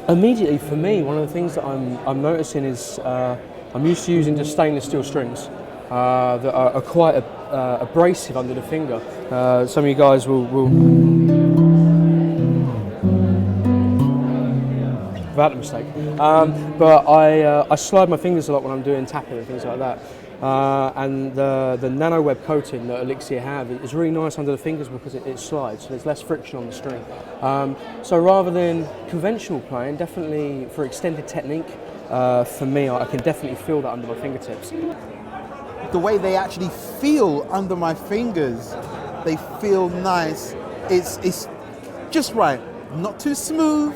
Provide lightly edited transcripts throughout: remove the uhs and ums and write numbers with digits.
Immediately for me, one of the things that I'm noticing is I'm used to using just stainless steel strings that are quite abrasive under the finger. Some of you guys will without a mistake. But I slide my fingers a lot when I'm doing tapping and things like that. And the nano web coating that ELIXIR have is really nice under the fingers because it slides, so there's less friction on the string. So rather than conventional playing, definitely for extended technique, for me, I can definitely feel that under my fingertips. The way they actually feel under my fingers, they feel nice. It's just right, not too smooth,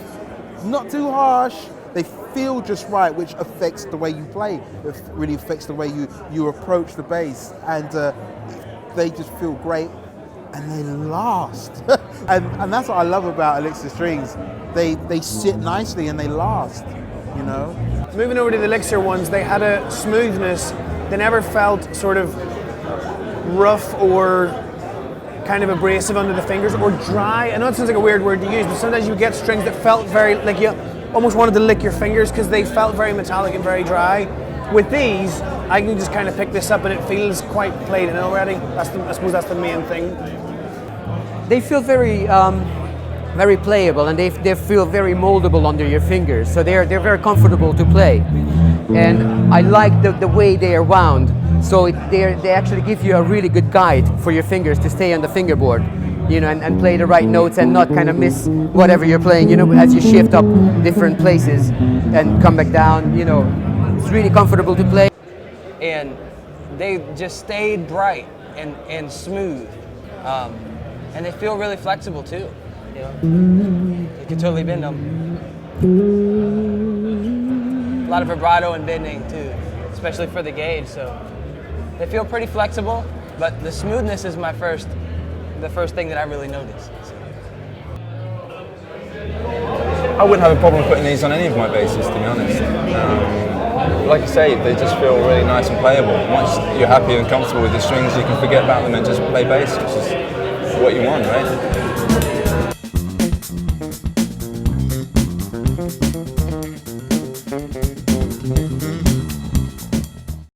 not too harsh. They feel just right, which affects the way you play. It really affects the way you approach the bass, and they just feel great, and they last. and that's what I love about ELIXIR Strings. They sit nicely and they last, you know. Moving over to the ELIXIR ones, they had a smoothness. They never felt sort of rough or kind of abrasive under the fingers or dry. I know it sounds like a weird word to use, but sometimes you get strings that felt very like you almost wanted to lick your fingers because they felt very metallic and very dry. With these, I can just kind of pick this up and it feels quite played in already. I suppose that's the main thing. They feel very very playable, and they feel very moldable under your fingers, so they're very comfortable to play. And I like the way they are wound, so they actually give you a really good guide for your fingers to stay on the fingerboard, you know, and play the right notes and not kind of miss whatever you're playing, you know, as you shift up different places and come back down, you know. It's really comfortable to play. And they just stayed bright and smooth, and they feel really flexible too. You know, you can totally bend them. A lot of vibrato and bending too, especially for the gauge. So they feel pretty flexible, but the smoothness is the first thing that I really noticed. So. I wouldn't have a problem putting these on any of my basses, to be honest. Like I say, they just feel really nice and playable. Once you're happy and comfortable with the strings, you can forget about them and just play bass, which is what you want, right?